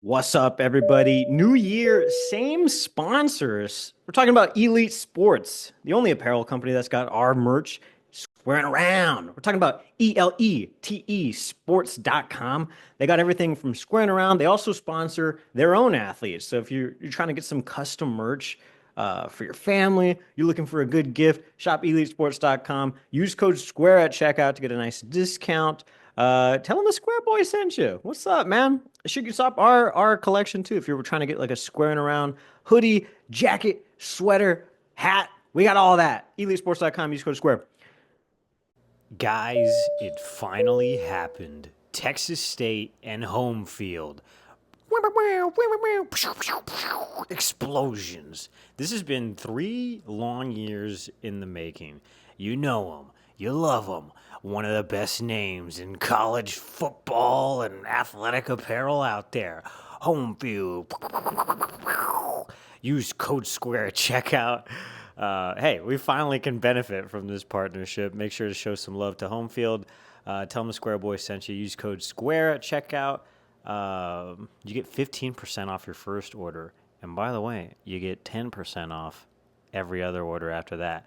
What's up, everybody? New year, same sponsors. We're talking about Elite Sports, the only apparel company that's got our merch squaring around. We're talking about ELETE sports.com. They got everything from squaring around. They also sponsor their own athletes. So if you're trying to get some custom merch for your family, you're looking for a good gift, shop EliteSports.com. Use code SQUARE at checkout to get a nice discount. Tell them the Square Boy sent you. What's up, man? Should you stop our collection too if you were trying to get like a squaring around hoodie, jacket, sweater, hat. We got all that. EliteSports.com. Use code SQUARE. Guys, it finally happened. Texas State and home field. Explosions. This has been 3 long years in the making. You know them. You love them. One of the best names in college football and athletic apparel out there. Home field. Use code SQUARE at checkout. Hey, we finally can benefit from this partnership. Make sure to show some love to home field. Tell them the Square Boy sent you. Use code SQUARE at checkout. You get 15% off your first order. And by the way, you get 10% off every other order after that.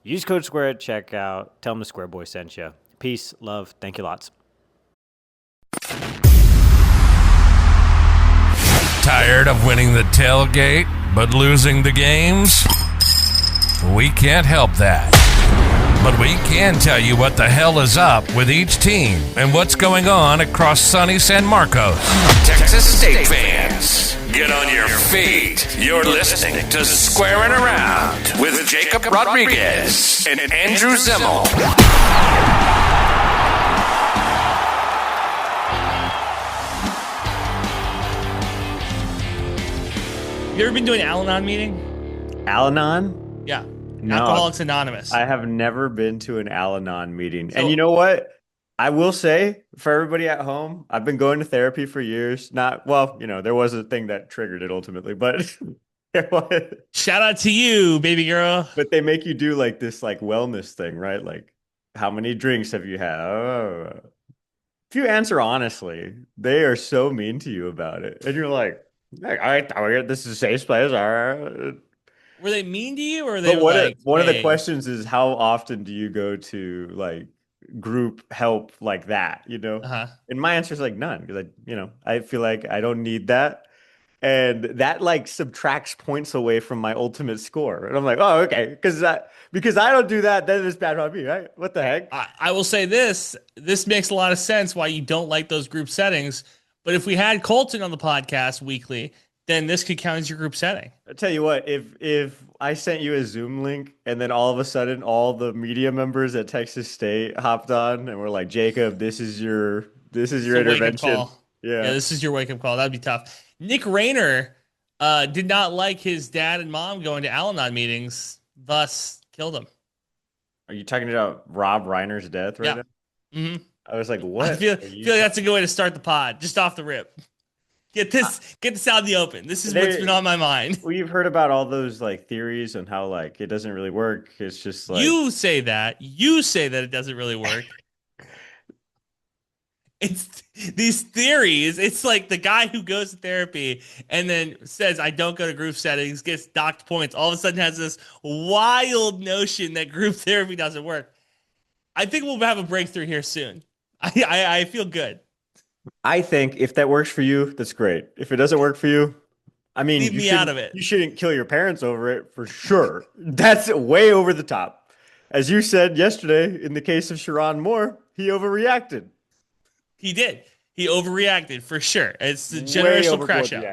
Use code SQUARE at checkout. Tell them the Square Boy sent you. Peace, love, thank you lots. Tired of winning the tailgate but losing the games? We can't help that. But we can tell you what the hell is up with each team and what's going on across sunny San Marcos. Texas State fans, get on your feet. You're listening to Squaring Around with Jakob Rodriguez and Andrew Zimmel. You ever been to an Al-Anon meeting? Al-Anon? Yeah. No, Alcoholics Anonymous. I have never been to an Al-Anon meeting. And you know what? I will say, for everybody at home, I've been going to therapy for years. There was a thing that triggered it ultimately, but there was. Shout out to you, baby girl. But they make you do like this like wellness thing, right? Like, how many drinks have you had? Oh. If you answer honestly, they are so mean to you about it. And you're like, all right, this is a safe place. All right. Were they mean to you, or were they One of the questions is, how often do you go to like group help like that? Uh-huh. And my answer is like none, because I feel like I don't need that, and that like subtracts points away from my ultimate score. And I'm like, oh, okay, because I don't do that, then it's bad on me, right? What the heck? I will say this makes a lot of sense why you don't like those group settings. But if we had Colton on the podcast weekly, then this could count as your group setting. I'll tell you what, if I sent you a Zoom link and then all of a sudden all the media members at Texas State hopped on and were like, Jacob, this is your intervention. Yeah, this is your wake-up call. That'd be tough. Nick Rayner did not like his dad and mom going to Al-Anon meetings, thus killed him. Are you talking about Rob Reiner's death right now? Mm-hmm. I was like, what? I feel like that's a good way to start the pod, just off the rip. Get this out in the open. This is what's been on my mind. Well, you've heard about all those like theories and how like it doesn't really work. It's just like you say that it doesn't really work. It's these theories. It's like the guy who goes to therapy and then says, I don't go to group settings, gets docked points, all of a sudden has this wild notion that group therapy doesn't work. I think we'll have a breakthrough here soon. I feel good. I think if that works for you, that's great. If it doesn't work for you, I mean, leave me out of it. You shouldn't kill your parents over it for sure. That's way over the top. As you said yesterday, in the case of Sharon Moore, he overreacted. He did. He overreacted for sure. It's the generational crash out.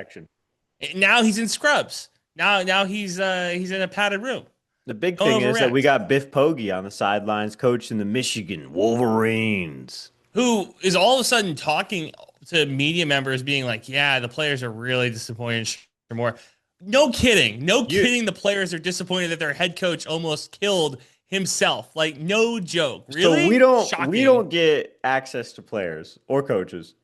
Now he's in scrubs. Now he's in a padded room. The big thing is that we got Biff Poggi on the sidelines coaching the Michigan Wolverines, who is all of a sudden talking to media members being like, yeah, the players are really disappointed in more. No kidding. The players are disappointed that their head coach almost killed himself. Like, no joke. Really? So we don't get access to players or coaches.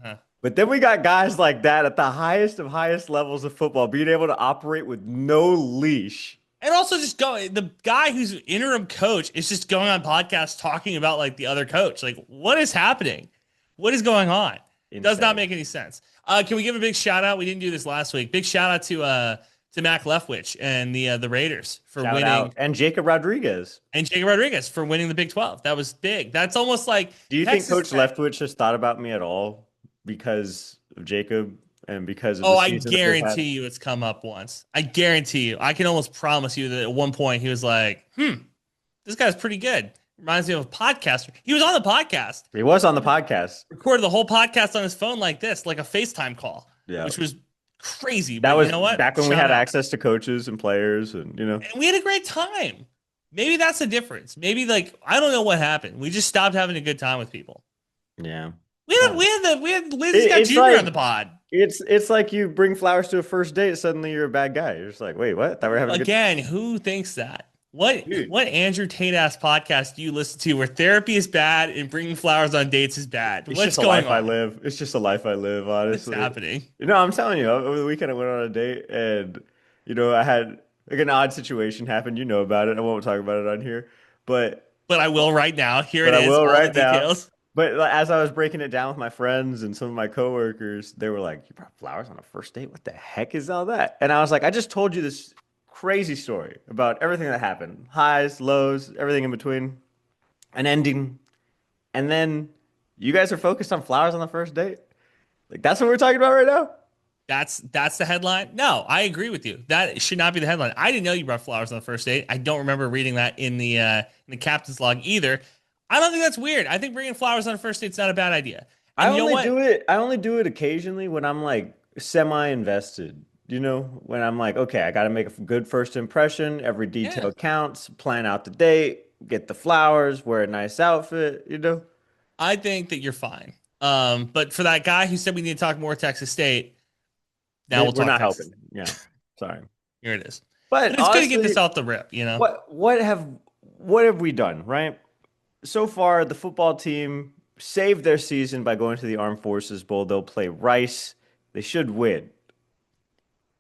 Uh-huh. But then we got guys like that at the highest of highest levels of football being able to operate with no leash. And also just the guy who's interim coach is just going on podcasts talking about like the other coach. Like, what is happening? What is going on? Does not insane. make any sense. Can we give a big shout out? We didn't do this last week. Big shout out to Mac Leftwich and the Raiders for Shout winning, out. And Jacob Rodriguez. and Jacob Rodriguez for winning the Big 12. That was big. That's almost like Do you think Texas Coach Tech. Leftwich has thought about me at all because of Jacob and because of Oh, the I season that they've had? guarantee you it's come up once. I guarantee you. I can almost promise you that at one point he was like, this guy's pretty good. Reminds me of a podcaster. He was on the podcast, He was on the podcast. recorded the whole podcast on his phone like this, like a FaceTime call, Yeah. which was crazy. That But was you know what? back when we Shout had out. access to coaches and players and And we had a great time. Maybe that's the difference. Maybe like I don't know what happened. We just stopped having a good time with people. yeah. We had Liz Scott It's Jr. like- on the pod. It's like you bring flowers to a first date, suddenly you're a bad guy. You're just like, wait, what? Thought we were having a good Again, who thinks that? What Dude. what Andrew Tate ass podcast do you listen to where therapy is bad and bringing flowers on dates is bad? It's What's just a going life I on? live. It's just a life I live, What's honestly. happening? I'm telling you, over the weekend I went on a date and I had like an odd situation happen. You know about it. I won't talk about it on here. But But I will right now. Here But it I is. will All right the now. details. But like, as I was breaking it down with my friends and some of my coworkers, they were like, "You brought flowers on a first date? What the heck is all that?" And I was like, "I just told you this crazy story about everything that happened, highs, lows, everything in between, an ending, and then you guys are focused on flowers on the first date. Like that's what we're talking about right now." That's the headline. No, I agree with you. That should not be the headline. I didn't know you brought flowers on the first date. I don't remember reading that in the captain's log either. I don't think that's weird. I think bringing flowers on a first date's not a bad idea. And you know what? I only do it occasionally when I'm like semi-invested. When I'm like, okay, I got to make a good first impression. Every detail Yeah. counts. Plan out the date, get the flowers, wear a nice outfit. I think that you're fine. But for that guy who said we need to talk more Texas State, now we'll We're talk not Texas. helping. Yeah, sorry. Here it is. But But it's good to get honestly, this off the rip, you know? what have we done, right? So far, the football team saved their season by going to the Armed Forces Bowl. They'll play Rice. They should win.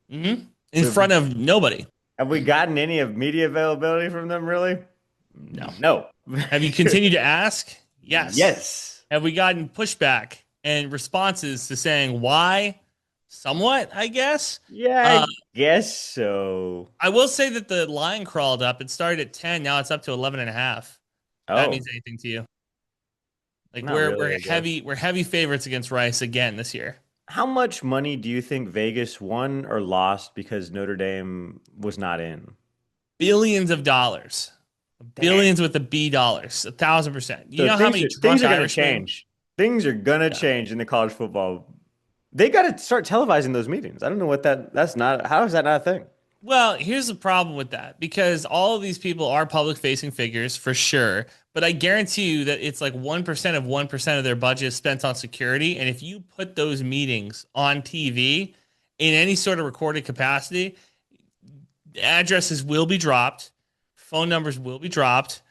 In front of nobody. Have we gotten any of media availability from them, really? No. No. Have you continued to ask? Yes. Yes. Have we gotten pushback and responses to saying why? Somewhat, I guess. Yeah, I guess so. I will say that the line crawled up. It started at 10. Now it's up to 11 and a half. If that Oh, means anything to you. Like Not we're really, I guess. we're heavy favorites against Rice again this year. how much money do you think Vegas won or lost because Notre Dame was not in? Billions of dollars. Billions with the B dollars. 1,000%. You So know how many things drunk are going to Irishmen- change. Things are going to change in the college football. They got to start televising those meetings. I don't know what that's not. How is that not a thing? Well, here's the problem with that because all of these people are public facing figures for sure. But I guarantee you that it's like 1% of 1% of their budget is spent on security. And if you put those meetings on TV in any sort of recorded capacity, addresses will be dropped, phone numbers will be dropped,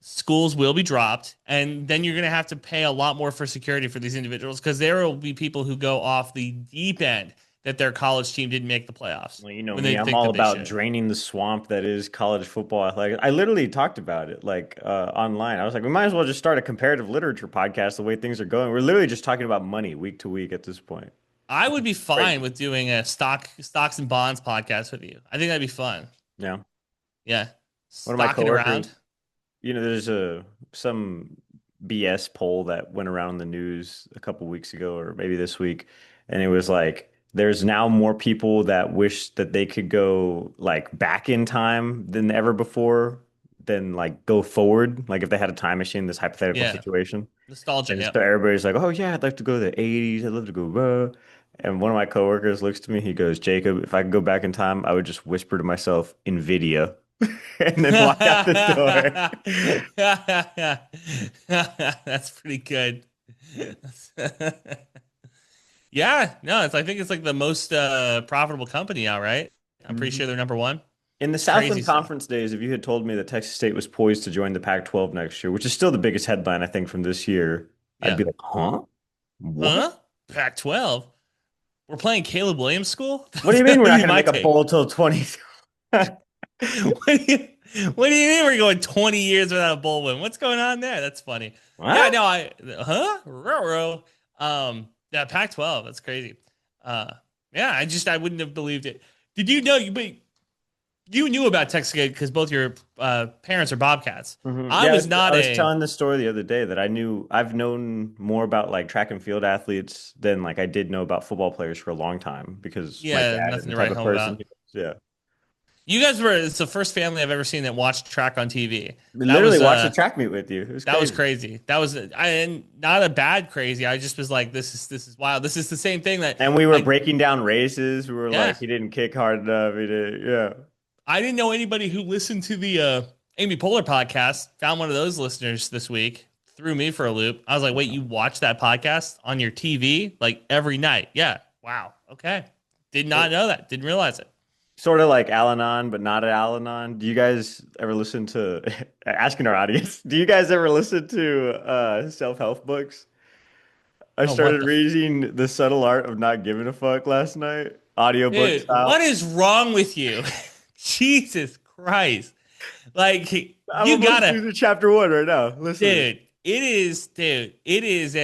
schools will be dropped, and then you're going to have to pay a lot more for security for these individuals because there will be people who go off the deep end that their college team didn't make the playoffs. Well, you know when me, they I'm think all that they about should. draining the swamp that is college football athletics. I literally talked about it online. I was like, we might as well just start a comparative literature podcast the way things are going. We're literally just talking about money week to week at this point. I would be fine with doing a stocks and bonds podcast with you. I think that'd be fun. Yeah. Yeah. One of my Stocking coworkers, around. there's some BS poll that went around in the news a couple weeks ago or maybe this week, and it was like there's now more people that wish that they could go like back in time than ever before, than like go forward. Like if they had a time machine, this hypothetical Yeah. situation. Nostalgia. And Yeah. so everybody's like, "Oh yeah, I'd like to go to the '80s. I'd love to go." And one of my coworkers looks to me. He goes, "Jacob, if I could go back in time, I would just whisper to myself, NVIDIA," and then walk out the door. That's pretty good. Yeah, no, I think it's like the most profitable company now, right? I'm pretty sure they're number one. In the Crazy Southland stuff. Conference days, if you had told me that Texas State was poised to join the Pac-12 next year, which is still the biggest headline I think from this year, Yeah. I'd be like, "Huh? What? Huh? Pac-12. We're playing Caleb Williams school? What do you mean we're not That'd going be to my make a bowl till 20?" take. What do you mean we're going 20 years without a bowl win? What's going on there? That's funny. What? Yeah, no, Ruh-roh. Yeah, Pac-12. That's crazy. Yeah, I wouldn't have believed it. Did you know you knew about Texas because both your parents are Bobcats. I Yeah, was not I was a telling this story the other day that I've known more about like track and field athletes than like I did know about football players for a long time because my yeah, dad and nothing the to type write of home person about. he was. Yeah. You guys were it's the first family I've ever seen that watched track on TV. We That literally was watched the track meet with you. It was that was crazy. crazy. That was and not a bad crazy. I just was like, this is wild. This is the same thing that And we were like breaking down races. We were yeah. like, he didn't kick hard enough. He did, yeah. I didn't know anybody who listened to the Amy Poehler podcast. Found one of those listeners this week. Threw me for a loop. I was like, wait, you watch that podcast on your TV like every night? Yeah. Wow. Okay. Did not know that. Didn't realize it. Sort of like Al-Anon, but not at Al-Anon. Do you guys ever listen to asking our audience? Do you guys ever listen to self-help books? I Oh, what started the reading The Subtle Art of Not Giving a Fuck last night, audiobook dude? What style. is wrong with you? Jesus Christ! Like I'm you almost gotta, through to chapter one right now. Listen. dude. It is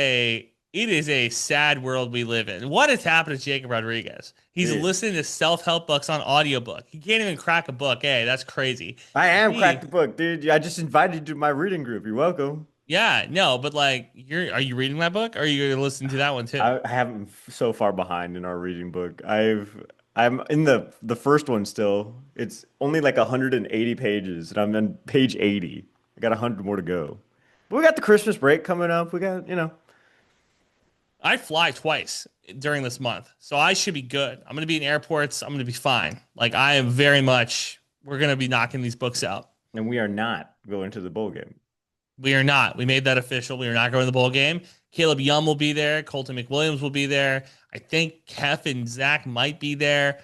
a sad world we live in. What has happened to Jacob Rodriguez? He's Dude, listening to self-help books on audiobook. He can't even crack a book. Hey, that's crazy. I am cracked B, the book, dude. I just invited you to my reading group. You're welcome. yeah, no, but like are you reading that book or are you gonna listen to that one too? I haven't so far behind in our reading book. I'm in the first one still. It's only like 180 pages, and I'm on page 80. I got 100 more to go. But we got the Christmas break coming up. We got, I fly twice during this month, so I should be good. I'm gonna be in airports. I'm gonna be fine. Like I am very much. We're gonna be knocking these books out. and we are not going to the bowl game. We are not. We made that official. We are not going to the bowl game. Caleb Young will be there. Colton McWilliams will be there. I think Kef and Zach might be there.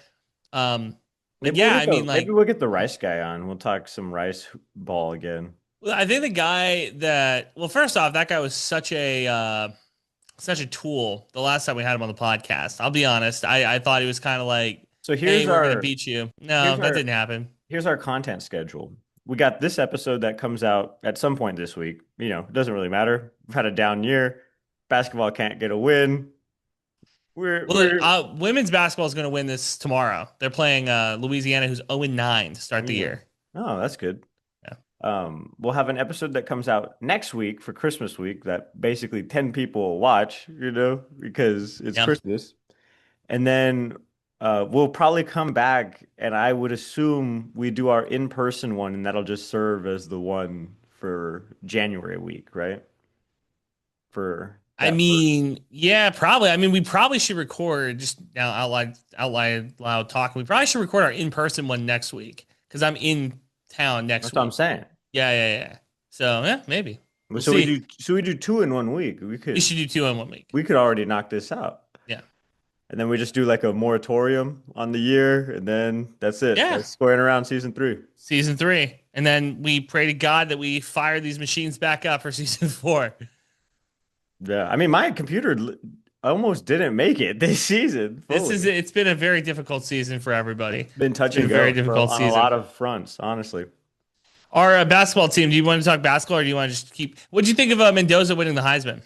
But Maybe yeah, we'll I get mean, maybe like, we'll get the Rice guy on. We'll talk some Rice ball again. I think the guy that, well, first off, that guy was such a tool. The last time we had him on the podcast, I'll be honest, I thought he was kind of like, So "Hey, we're gonna beat you." No, that didn't happen. here's our content schedule. We got this episode that comes out at some point this week. It doesn't really matter. We've had a down year. Basketball can't get a win. Women's basketball is going to win this tomorrow. They're playing Louisiana, who's 0-9 to start the year. Oh, that's good. Yeah. We'll have an episode that comes out next week for Christmas week that basically 10 people will watch, because it's Christmas. And then we'll probably come back, and I would assume we do our in-person one, and that'll just serve as the one for January week, right? I mean, yeah, probably. I mean, we probably should record just now out loud talking. We probably should record our in-person one next week because I'm in town next week. That's what I'm saying. Yeah. So yeah, maybe. We'll so see. we do two in 1 week. We should do 2 in 1 week. We could already knock this out. Yeah. And then we just do like a moratorium on the year, and then that's it. Yeah. That's squaring around season 3. Season 3. And then we pray to God that we fire these machines back up for season 4. Yeah. I mean, my computer almost didn't make it this season. It's been a very difficult season for everybody. It's been touch and go very difficult on season. a lot of fronts, honestly. Our basketball team, do you want to talk basketball or do you want to just keep, what do you think of Mendoza winning the Heisman?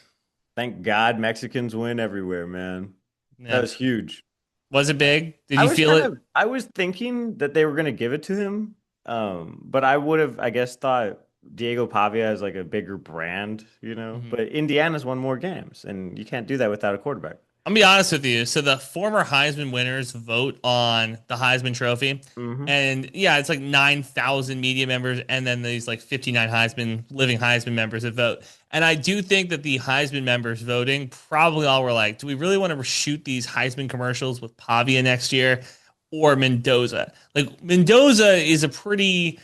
Thank God Mexicans win everywhere, man. Yeah. That was huge. Was it big? Did you feel it? I was thinking that they were going to give it to him. But I would have, I guess, thought Diego Pavia has like a bigger brand, but Indiana's won more games, and you can't do that without a quarterback. I'll be honest with you. So the former Heisman winners vote on the Heisman Trophy, and yeah, it's like 9,000 media members, and then these like 59 living Heisman members that vote. And I do think that the Heisman members voting probably all were like, do we really want to shoot these Heisman commercials with Pavia next year or Mendoza? Like Mendoza is a pretty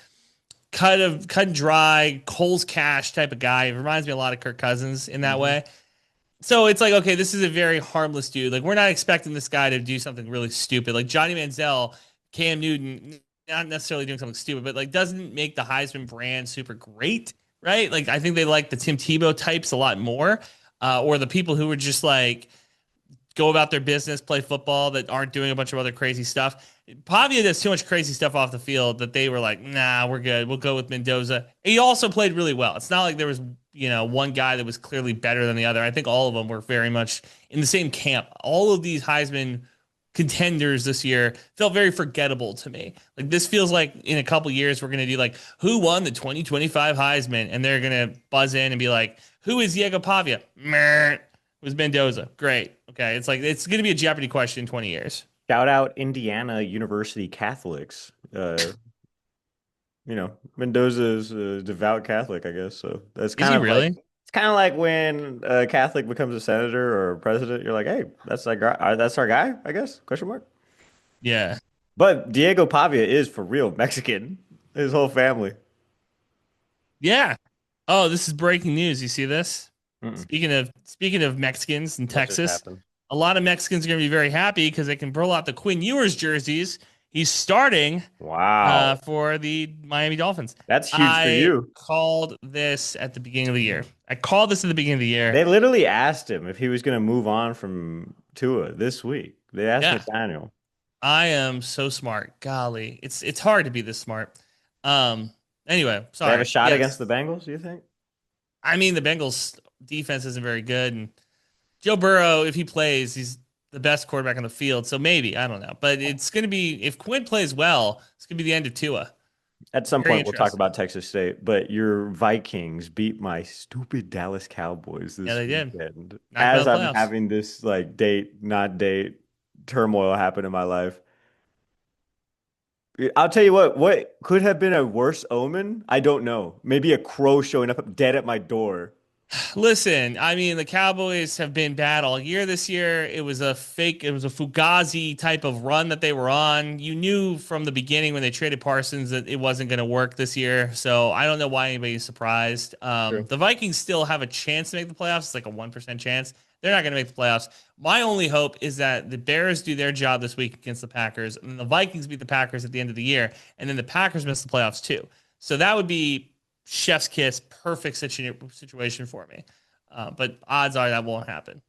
cut and dry, Cole's Cash type of guy. It reminds me a lot of Kirk Cousins in that way. So it's like, okay, this is a very harmless dude. Like, we're not expecting this guy to do something really stupid. Like Johnny Manziel, Cam Newton, not necessarily doing something stupid, but like doesn't make the Heisman brand super great, right? Like, I think they like the Tim Tebow types a lot more, or the people who were just like go about their business, play football, that aren't doing a bunch of other crazy stuff. Pavia does too much crazy stuff off the field that they were like, nah, we're good. We'll go with Mendoza. He also played really well. It's not like there was, one guy that was clearly better than the other. I think all of them were very much in the same camp. All of these Heisman contenders this year felt very forgettable to me. Like this feels like in a couple years we're going to do like who won the 2025 Heisman, and they're going to buzz in and be like, who is Jakob Pavia? Meh. It was Mendoza. Great. Okay. It's like it's going to be a Jeopardy question in 20 years. Shout out Indiana University Catholics. Mendoza is a devout Catholic, I guess. So that's Is kind he of like really? it's kind of like when a Catholic becomes a senator or a president. You're like, hey, that's our guy, I guess? Question mark. Yeah. But Diego Pavia is for real Mexican. His whole family. Yeah. Oh, this is breaking news. You see this? Mm-mm. Speaking of Mexicans in What just Texas, happened? a lot of Mexicans are going to be very happy because they can pull out the Quinn Ewers jerseys. He's starting Wow, for the Miami Dolphins. that's huge for I you. called this at the beginning of the year. I called this at the beginning of the year. They literally asked him if he was going to move on from Tua this week. They asked Yeah, Nathaniel. I am so smart. Golly, it's hard to be this smart. Um. Anyway, They have a sorry. shot against Yes, the Bengals, do you think? I mean the Bengals defense isn't very good, and Joe Burrow, if he plays, he's the best quarterback on the field. So maybe I don't know, but it's going to be if Quinn plays well, it's going to be the end of Tua. At some Very point, we'll talk interesting. about Texas State, but your Vikings beat my stupid Dallas Cowboys Yeah, this they did. weekend. Knocked them out As of the I'm playoffs. having this like date, not date turmoil happen in my life. I'll tell you what could have been a worse omen? I don't know. Maybe a crow showing up dead at my door. Listen, I mean, the Cowboys have been bad all year this year. It was a Fugazi type of run that they were on. You knew from the beginning when they traded Parsons that it wasn't going to work this year. So I don't know why anybody's surprised. True. The Vikings still have a chance to make the playoffs. It's like a 1% chance. They're not going to make the playoffs. My only hope is that the Bears do their job this week against the Packers, and the Vikings beat the Packers at the end of the year, and then the Packers miss the playoffs too. So that would be chef's kiss, perfect situation for me. But odds are that won't happen.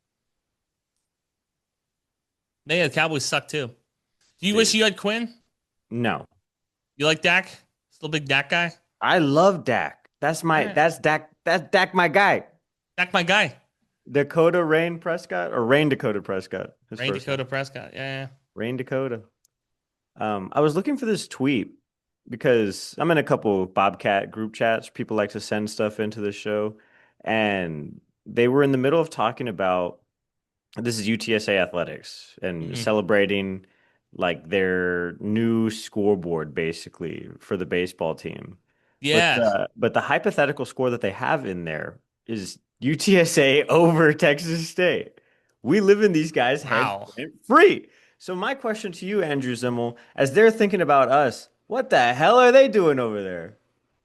Man, the Cowboys suck too. Do you wish They- you had Quinn? No. You like Dak? Still a big Dak guy? I love Dak. All right. That's Dak my guy. Dak, my guy. Dakota Rain Prescott or Rain Dakota Prescott. His Rain first name. Dakota Prescott. Yeah. Rain Dakota. I was looking for this tweet because I'm in a couple Bobcat group chats. People like to send stuff into the show, and they were in the middle of talking about this is UTSA athletics and Hmm. celebrating like their new scoreboard basically for the baseball team. But Yeah. the hypothetical score that they have in there is UTSA over Texas State. We live in these guys' heads Wow. rent free. So my question to you, Andrew Zimmel, as they're thinking about us, what the hell are they doing over there?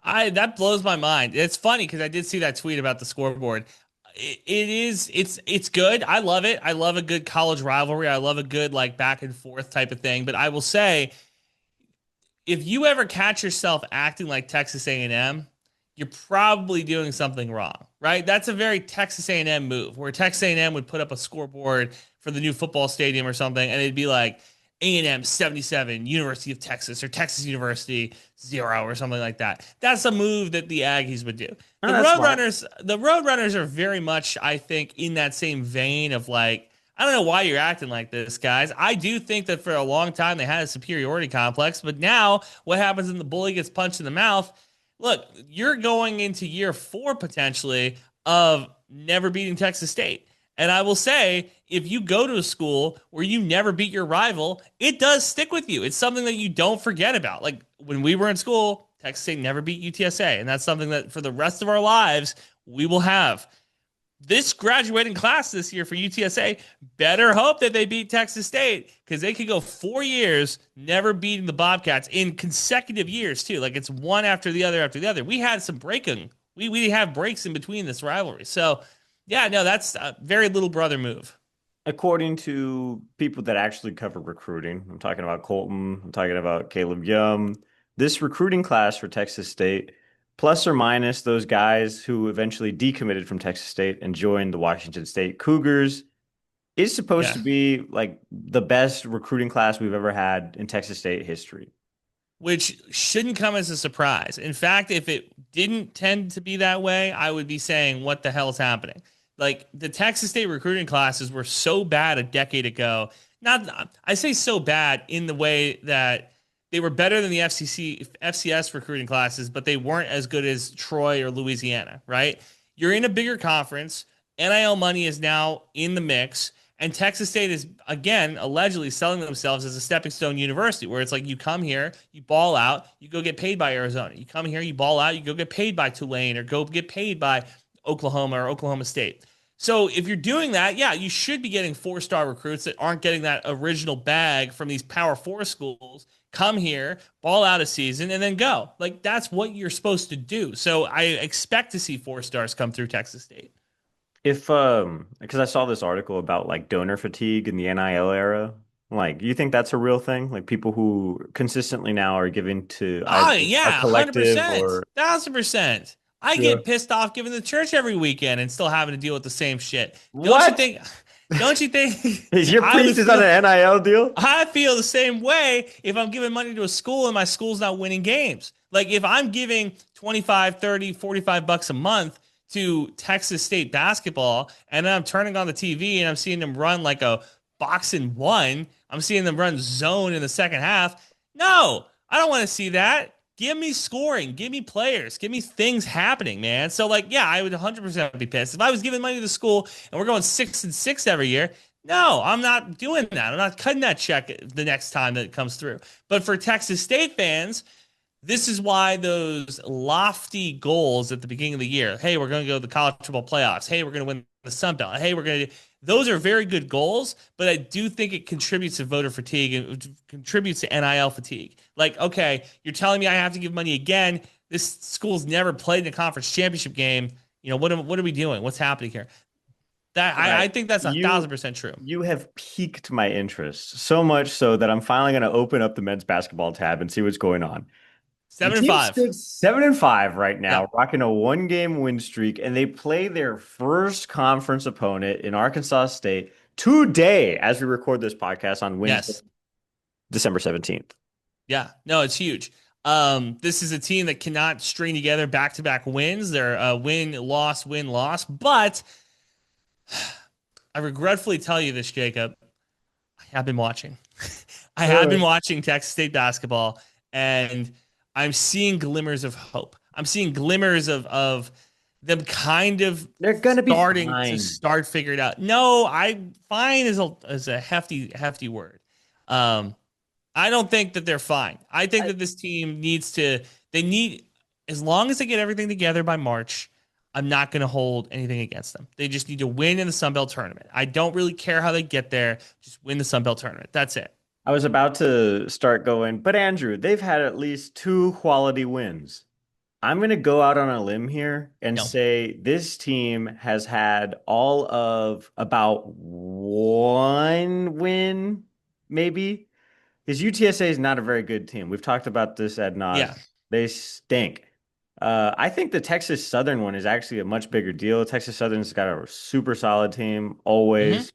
I That blows my mind. It's funny because I did see that tweet about the scoreboard. It's good. I love it. I love a good college rivalry. I love a good like back and forth type of thing. But I will say, if you ever catch yourself acting like Texas A&M, you're probably doing something wrong, right? That's a very Texas A&M move, where Texas A&M would put up a scoreboard for the new football stadium or something, and it'd be like A&M 77, University of Texas, or Texas University 0, or something like that. That's a move that the Aggies would do. Oh, that's smart. The Roadrunners are very much, I think, in that same vein of like, I don't know why you're acting like this, guys. I do think that for a long time they had a superiority complex, but now what happens when the bully gets punched in the mouth? Look, you're going into year 4 potentially of never beating Texas State. And I will say, if you go to a school where you never beat your rival, it does stick with you. It's something that you don't forget about. Like when we were in school, Texas State never beat UTSA. And that's something that for the rest of our lives, we will have. This graduating class this year for UTSA better hope that they beat Texas State, because they could go 4 years never beating the Bobcats in consecutive years too. Like it's one after the other after the other. We had some breaking. We have breaks in between this rivalry. So yeah, no, that's a very little brother move. According to people that actually cover recruiting, I'm talking about Colton, I'm talking about Caleb Yum, this recruiting class for Texas State, plus or minus those guys who eventually decommitted from Texas State and joined the Washington State Cougars, is supposed Yeah. to be like the best recruiting class we've ever had in Texas State history. Which shouldn't come as a surprise. In fact, if it didn't tend to be that way, I would be saying, what the hell is happening? Like the Texas State recruiting classes were so bad a decade ago. Not, I say so bad in the way that they were better than the FCS recruiting classes, but they weren't as good as Troy or Louisiana, right? You're in a bigger conference. NIL money is now in the mix. And Texas State is, again, allegedly selling themselves as a stepping stone university where it's like you come here, you ball out, you go get paid by Arizona. You come here, you ball out, you go get paid by Tulane or go get paid by Oklahoma or Oklahoma State. So if you're doing that, yeah, you should be getting four-star recruits that aren't getting that original bag from these Power Four schools. Come here, ball out a season, and then go. Like that's what you're supposed to do. So I expect to see four stars come through Texas State. If because I saw this article about like donor fatigue in the NIL era. Like, you think that's a real thing? Like people who consistently now are giving to Oh either a yeah, collective 100%, or 1,000%. I yeah. get pissed off giving the church every weekend and still having to deal with the same shit. Don't you What? think? Don't you think? Is your I would priest is on feel, an NIL deal? I feel the same way if I'm giving money to a school and my school's not winning games. Like if I'm giving 25, 30, 45 bucks a month to Texas State basketball and then I'm turning on the TV and I'm seeing them run like a boxing one, I'm seeing them run zone in the second half. No, I don't want to see that. Give me scoring, give me players, give me things happening, man. So, like, yeah, I would 100% be pissed if I was giving money to the school and we're going 6-6 every year. No, I'm not doing that. I'm not cutting that check the next time that it comes through. But for Texas State fans, this is why those lofty goals at the beginning of the year, hey, we're going to go to the college football playoffs. Hey, we're going to win the Sun Belt. Hey, we're going to, those are very good goals, but I do think it contributes to voter fatigue and it contributes to NIL fatigue. Like, okay, you're telling me I have to give money again. This school's never played in a conference championship game. You know, what are we doing? What's happening here? That I think that's 1,000% true. You have piqued my interest so much so that I'm finally going to open up the men's basketball tab and see what's going on. Seven The and team five. stood 7-5 right now, Yeah. rocking a 1-game win streak, and they play their first conference opponent in Arkansas State today as we record this podcast on Wednesday, Yes. December 17th. Yeah. No, it's huge. This is a team that cannot string together back-to-back wins. They're win, loss, win, loss. But I regretfully tell you this, Jacob. I have been watching. I have been watching Texas State basketball, and I'm seeing glimmers of hope. I'm seeing glimmers of them kind of They're going to be starting fine. to start figure it out. No, fine is a hefty word. I don't think that they're fine. I think that this team as long as they get everything together by March, I'm not going to hold anything against them. They just need to win in the Sun Belt tournament. I don't really care how they get there. Just win the Sun Belt tournament. That's it. I was about to start going, but Andrew, they've had at least 2 quality wins. I'm going to go out on a limb here and No. say this team has had all of about 1 win, maybe. Because UTSA is not a very good team. We've talked about this ad nauseam. Yeah. They stink. I think the Texas Southern one is actually a much bigger deal. Texas Southern's got a super solid team, always.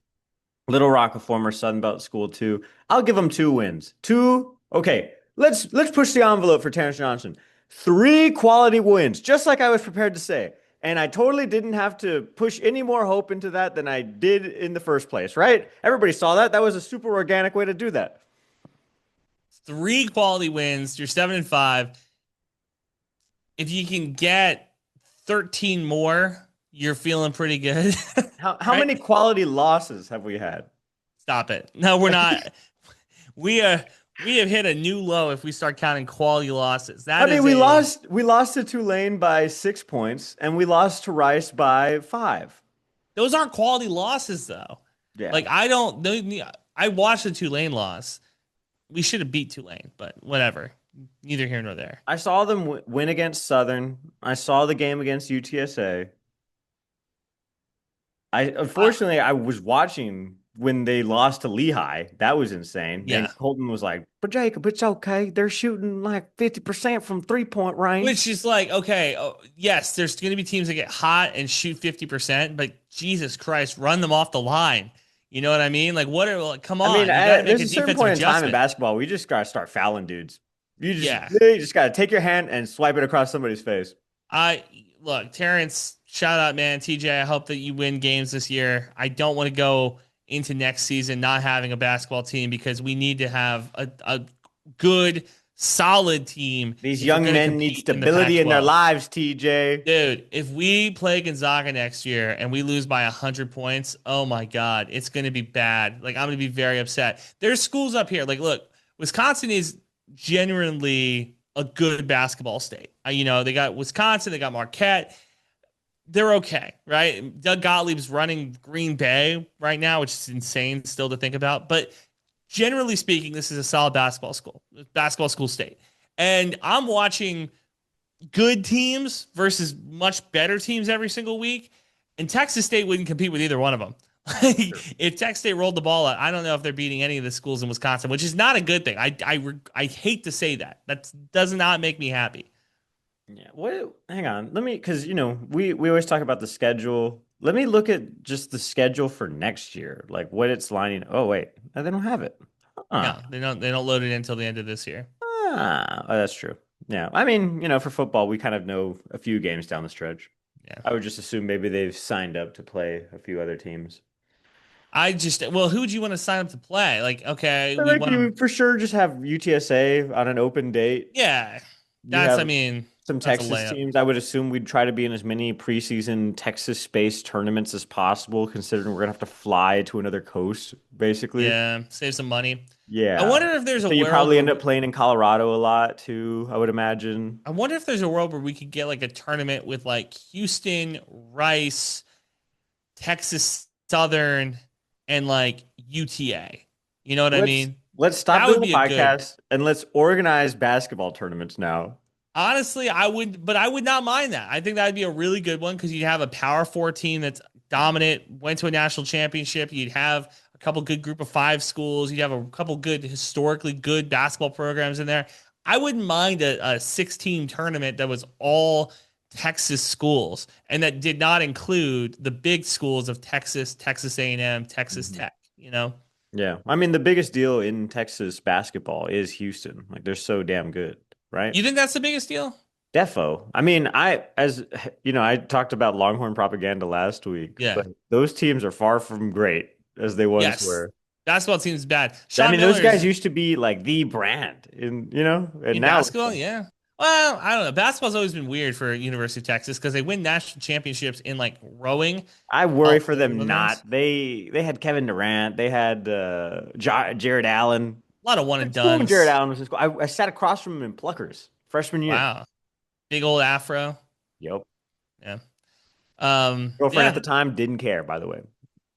Little Rock, a former Sun Belt school, too. I'll give them 2 wins. 2. Okay, let's push the envelope for Terrence Johnson. 3 quality wins, just like I was prepared to say. And I totally didn't have to push any more hope into that than I did in the first place, right? Everybody saw that. That was a super organic way to do that. 3 quality wins. You're 7-5. If you can get 13 more, you're feeling pretty good. How Right? many quality losses have we had? Stop it. No, we're not. we have hit a new low if we start counting quality losses. We lost to Tulane by 6 points, and we lost to Rice by 5. Those aren't quality losses though. Yeah. Like I watched the Tulane loss. We should have beat Tulane, but whatever. Neither here nor there. I saw them win against Southern. I saw the game against UTSA. Unfortunately, I was watching when they lost to Lehigh. That was insane. Yeah. And Colton was like, "But Jacob, it's okay. They're shooting like 50% from 3-point range." Which is like, okay, yes, there's going to be teams that get hot and shoot 50%, but Jesus Christ, run them off the line. You know what I mean? Like, come I mean, on, you got to make there's a a certain defensive point in time in adjustment. basketball we just gotta start fouling dudes. Yeah. You just gotta take your hand and swipe it across somebody's face. I look, Terrence, shout out, man. TJ, I hope that you win games this year. I don't want to go into next season not having a basketball team because we need to have a good, solid team These if we're young going to men need compete in the stability in their Pac-12. lives, TJ. Dude, if we play Gonzaga next year and we lose by 100 points, oh my God, it's going to be bad. Like, I'm going to be very upset. There's schools up here. Like, look, Wisconsin is genuinely a good basketball state. They got Wisconsin, they got Marquette. They're okay, right? Doug Gottlieb's running Green Bay right now, which is insane still to think about. But generally speaking, this is a solid basketball school state. And I'm watching good teams versus much better teams every single week. And Texas State wouldn't compete with either one of them. If Texas State rolled the ball out, I don't know if they're beating any of the schools in Wisconsin, which is not a good thing. I hate to say that. That does not make me happy. Yeah. What? Hang on. Let me, because we always talk about the schedule. Let me look at just the schedule for next year, like what it's lining. Oh wait, no, they don't have it. No, Huh. they don't. They don't load it in until the end of this year. Oh, that's true. Yeah. I mean, for football, we kind of know a few games down the stretch. Yeah. I would just assume maybe they've signed up to play a few other teams. Who would you want to sign up to play? Like, okay, But we like want you to. for sure just have UTSA on an open date. Yeah, You have some that's a Texas layup. teams. I would assume we'd try to be in as many preseason Texas-based tournaments as possible, considering we're gonna have to fly to another coast, basically. Yeah, save some money. I Yeah. wonder if there's a So you world probably where end up playing in Colorado a lot too, I would imagine. I wonder if there's a world where we could get like a tournament with like Houston, Rice, Texas Southern, and like UTA. You know what I Let's mean? let's stop That doing would the be a good. podcast and let's organize basketball tournaments now. Honestly, I would not mind that. I think that would be a really good one because you'd have a Power Four team that's dominant, went to a national championship. You'd have a couple good group of five schools. You'd have a couple good, historically good basketball programs in there. I wouldn't mind a 16 tournament that was all Texas schools and that did not include the big schools of Texas, Texas A&M, Texas Mhm. Tech, you know? Yeah. I mean, the biggest deal in Texas basketball is Houston. Like they're so damn good, right? You think that's the biggest deal? Defo. I mean, I talked about Longhorn propaganda last week, Yeah. but those teams are far from great as they once Yes. were. Basketball seems bad. I Sean mean, those guys Miller's used to be like the brand and in now basketball, yeah. Well, I don't know. Basketball's always been weird for University of Texas because they win national championships in like rowing. I worry All for over them the not. place. They had Kevin Durant, they had Jared Allen. A lot of one and That's cool when Jared duns. Allen was in school. I sat across from him in Pluckers freshman year. Wow. Big old afro. Yep. Yeah. Girlfriend at Yeah. the time didn't care, by the way.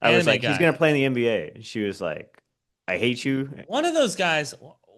I was Anime like, he's guy. gonna play in the NBA. And she was like, I hate you. One of those guys,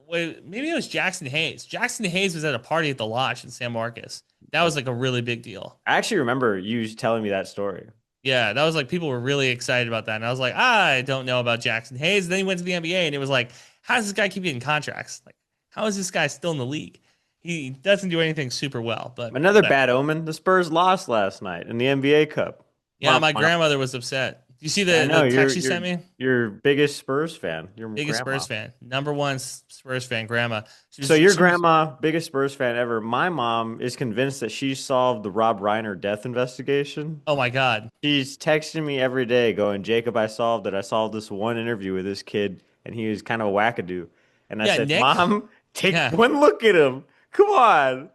wait, maybe it was Jackson Hayes. Jackson Hayes was at a party at the Lodge in San Marcos. That was like a really big deal. I actually remember you telling me that story. Yeah, that was like people were really excited about that. And I was like, I don't know about Jackson Hayes. And then he went to the NBA and it was like, how does this guy keep getting contracts? Like, how is this guy still in the league? He doesn't do anything super well, but Another whatever. bad omen. The Spurs lost last night in the NBA Cup. Yeah, Womp my womp. grandmother was upset. Do you see I know the you're text she sent me? you're biggest Spurs fan. Your Biggest grandma. Spurs fan, number one Spurs fan, grandma. So your She was grandma, biggest Spurs fan ever. My mom is convinced that she solved the Rob Reiner death investigation. oh my God. She's texting me every day going, Jacob, I solved it. I solved this one interview with this kid, and he was kind of a wackadoo. And I Yeah, said, Nick. Mom, take Yeah, one look at him. Come on.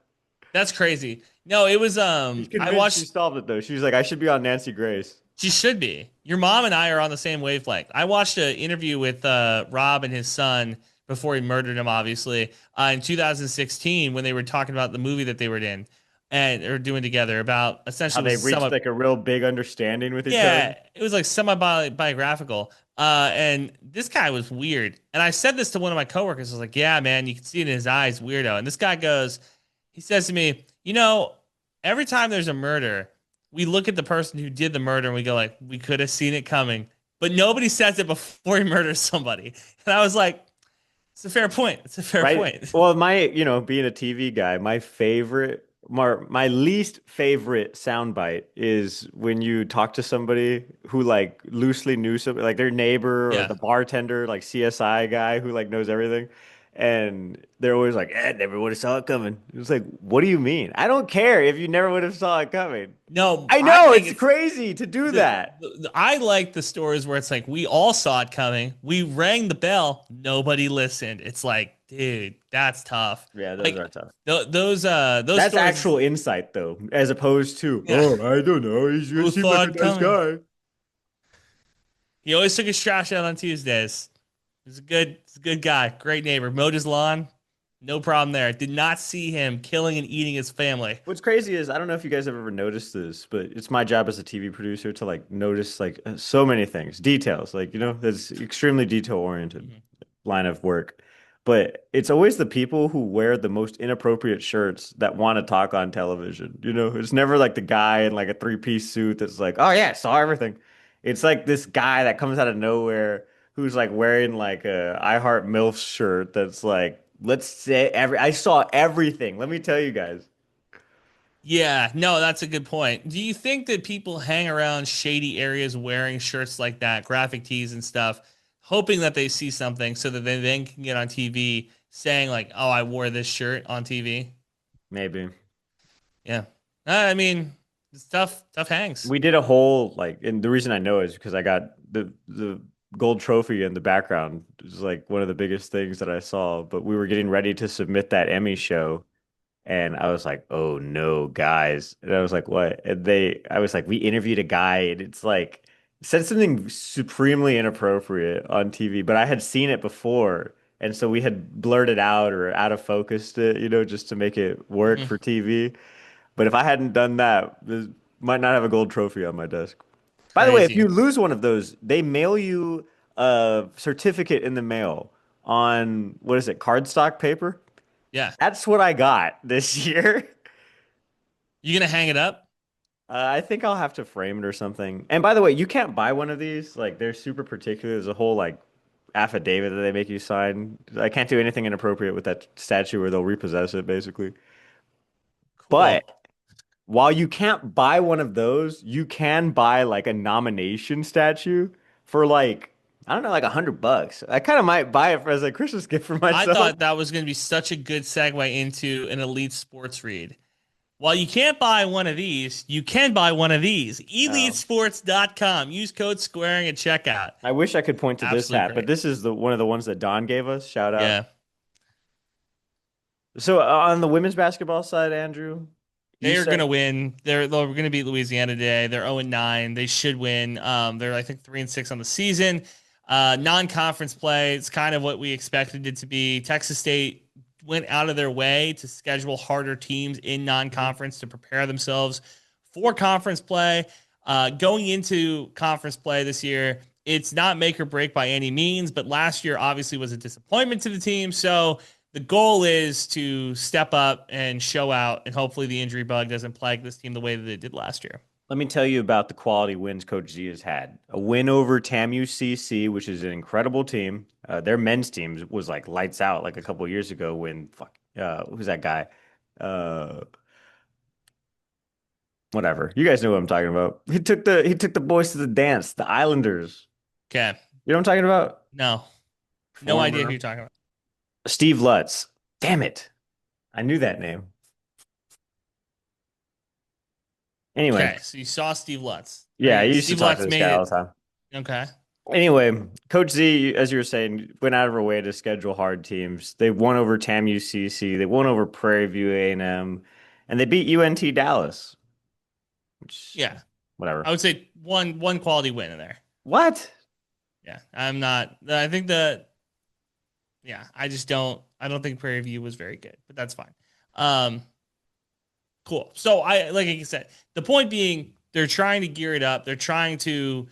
that's crazy. No, it was She's I convinced she watched solved it, though. She was like, I should be on Nancy Grace. she should be. Your mom and I are on the same wavelength. I watched an interview with Rob and his son before he murdered him, obviously, in 2016 when they were talking about the movie that they were in and or doing together about How essentially they was reached like a real big understanding with each other. yeah, it was like semi-biographical. And this guy was weird. And I said this to one of my coworkers. I was like, yeah, man, you can see it in his eyes, weirdo. And this guy goes, he says to me, every time there's a murder, we look at the person who did the murder and we go like, we could have seen it coming. But nobody says it before he murders somebody. And I was like, it's a fair point. It's a fair Right? point. Well, being a TV guy, my favorite My least favorite soundbite is when you talk to somebody who like loosely knew somebody, like their neighbor or Yeah. the bartender, like CSI guy who like knows everything, and they're always like, never would have saw it coming." It's like, what do you mean? I don't care if you never would have saw it coming. No, I I know think it's it's crazy to do that. I like the stories where it's like we all saw it coming. We rang the bell, nobody listened. It's like, dude, that's tough. Yeah, those Like are tough. those That's stories. actual insight though, as opposed to, Yeah, oh, I don't know. He who seems like saw a it nice coming? guy. He always took his trash out on Tuesdays. He's a good guy, great neighbor. Mowed his lawn, no problem there. Did not see him killing and eating his family. What's crazy is I don't know if you guys have ever noticed this, but it's my job as a TV producer to like notice like so many things, details, like that's extremely detail oriented Mhm. line of work. But it's always the people who wear the most inappropriate shirts that want to talk on television. It's never like the guy in like a three-piece suit that's like, "Oh yeah, saw everything." It's like this guy that comes out of nowhere who's like wearing like a I Heart MILF shirt that's like, "Let's say I saw everything. Let me tell you guys." Yeah, no, that's a good point. Do you think that people hang around shady areas wearing shirts like that, graphic tees and stuff, hoping that they see something so that they then can get on TV saying like, "Oh, I wore this shirt on TV." Maybe. Yeah. I mean, it's tough hangs. We did a whole like, and the reason I know is because I got the gold trophy in the background. It was like one of the biggest things that I saw. But we were getting ready to submit that Emmy show, and I was like, "Oh no, guys!" And I was like, "What?" I was like, "We interviewed a guy, and it's like said something supremely inappropriate on TV." But I had seen it before, and so we had blurted out or out of focused it, just to make it work Mhm. for TV. But if I hadn't done that, this might not have a gold trophy on my desk. By the way, if you Crazy. lose one of those, they mail you a certificate in the mail on what is it, cardstock paper? Yeah. That's what I got this year. You gonna hang it up? I think I'll have to frame it or something. And by the way, you can't buy one of these. Like they're super particular. There's a whole like affidavit that they make you sign. I can't do anything inappropriate with that statue or they'll repossess it basically. But Cool. while you can't buy one of those, you can buy like a nomination statue for like, I don't know, like $100. I kind of might buy it as a Christmas gift for I myself. thought that was gonna be such a good segue into an elite sports read. While you can't buy one of these, you can buy one of these. Oh. EliteSports.com. Use code Squaring at checkout. I wish I could point to this Absolutely hat, but great. this is the one of the ones that Don gave us. Shout out. Yeah. So on the women's basketball side, Andrew, you They are going said to win. They're going to beat Louisiana today. They're 0-9. They should win. They're I think 3-6 on the season. Non-conference play. It's kind of what we expected it to be. Texas State went out of their way to schedule harder teams in non-conference to prepare themselves for conference play. Going into conference play this year, it's not make or break by any means, but last year obviously was a disappointment to the team. So the goal is to step up and show out, and hopefully the injury bug doesn't plague this team the way that it did last year. let me tell you about the quality wins Coach Z has had. A win over TAMU CC, which is an incredible team. Their men's team was like lights out like a couple of years ago when who's that guy? Uh, Whatever. You guys know what I'm talking about. He took the boys to the dance, the Islanders. Okay. You know what I'm talking about? No, no idea who Former you're talking about. Steve Lutz. Damn it. I knew that name. Anyway, Okay. So you saw Steve Lutz. yeah, I used to Steve talk to Lutz this made guy all it. the time. Okay. Anyway, Coach Z, as you were saying, went out of her way to schedule hard teams. They won over TAMU CC. They won over Prairie View A&M, and they beat UNT Dallas. Which, Yeah. whatever. I would say one quality win in there. What? Yeah. I'm not. I think that. Yeah. I don't think Prairie View was very good, but that's fine. Um. Cool. So like I said, the point being, they're trying to gear it up. They're trying to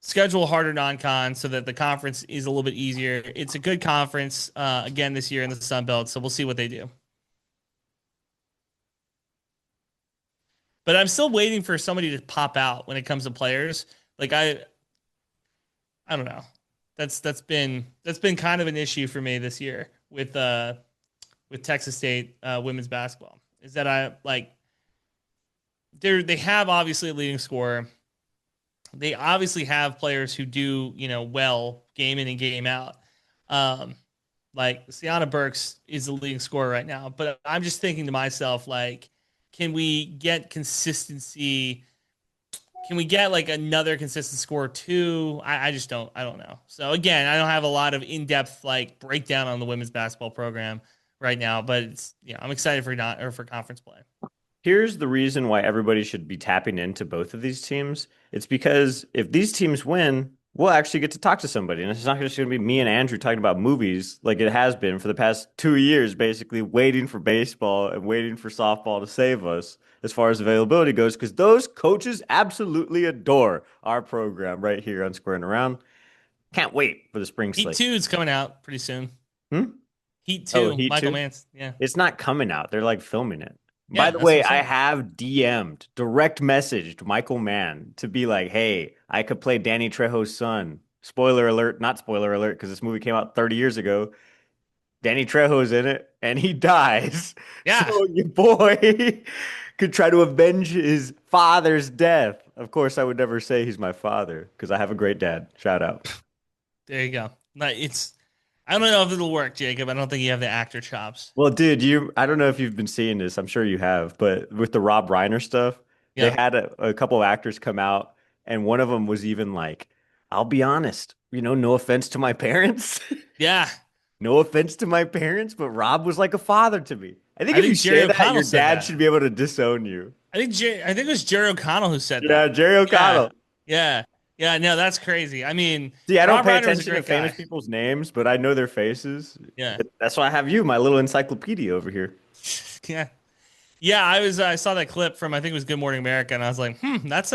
schedule a harder non-con so that the conference is a little bit easier. It's a good conference again this year in the Sun Belt, so we'll see what they do. But I'm still waiting for somebody to pop out when it comes to players. Like I don't know. That's been kind of an issue for me this year with Texas State women's basketball. is that they have obviously a leading scorer. They obviously have players who do, well game in and game out. Like Sienna Burks is the leading scorer right now, but I'm just thinking to myself, like, can we get consistency? Can we get like another consistent score too? I don't know. So again, I don't have a lot of in-depth like breakdown on the women's basketball program right now, but I'm excited for conference play. Here's the reason why everybody should be tapping into both of these teams. It's because if these teams win, we'll actually get to talk to somebody. And it's not just going to be me and Andrew talking about movies like it has been for the past 2 years, basically waiting for baseball and waiting for softball to save us as far as availability goes, because those coaches absolutely adore our program right here on Squaring Around. Can't wait for the spring slate. Heat 2 is coming out pretty soon. Heat 2, Heat Michael 2? Mance. Yeah. It's not coming out. They're like filming it. Yeah, By the way, I have DM'd, direct messaged Michael Mann to be like, hey, I could play Danny Trejo's son. Spoiler alert, not spoiler alert, because this movie came out 30 years ago. Danny Trejo's in it, and he dies. Yeah. So your boy could try to avenge his father's death. Of course, I would never say he's my father, because I have a great dad. Shout out. There you go. I don't know if it'll work, Jacob. I don't think you have the actor chops. Well, dude, I don't know if you've been seeing this. I'm sure you have, but with the Rob Reiner stuff, they had a couple of actors come out, and one of them was even like, I'll be honest, no offense to my parents. Yeah. No offense to my parents, but Rob was like a father to me. I think if you say that, your dad should be able to disown you. I think it was Jerry O'Connell who said that. Yeah, Jerry O'Connell. Yeah. Yeah, no, that's crazy. I mean, see, I don't pay attention to famous people's names, but I know their faces. Yeah. That's why I have you, my little encyclopedia over here. Yeah. Yeah, I saw that clip from, I think it was Good Morning America, and I was like, that's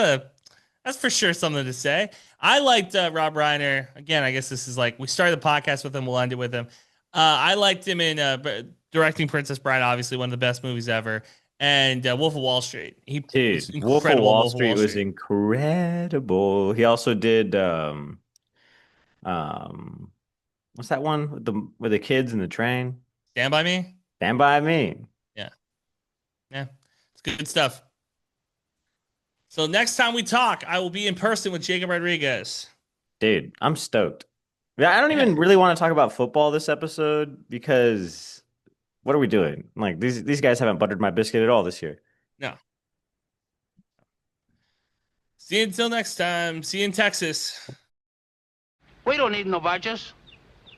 for sure something to say. I liked Rob Reiner. Again, I guess this is like, we started the podcast with him, we'll end it with him. I liked him in directing Princess Bride, obviously one of the best movies ever. And Wolf of Wall Street. Wolf of Wall Street was incredible. He also did what's that one with the kids in the train? Stand By Me? Stand By Me. Yeah. Yeah. It's good stuff. So next time we talk, I will be in person with Jacob Rodriguez. Dude, I'm stoked. Yeah, I don't even really want to talk about football this episode because what are we doing? Like these guys haven't buttered my biscuit at all this year. No. See you until next time. See you in Texas. We don't need no badges.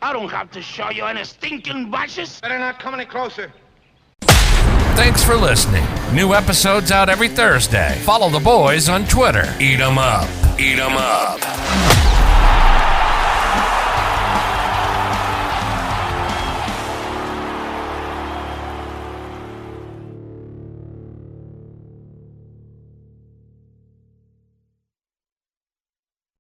I don't have to show you any stinking badges. Better not come any closer. Thanks for listening. New episodes out every Thursday. Follow the boys on Twitter. Eat 'em up. Eat 'em up.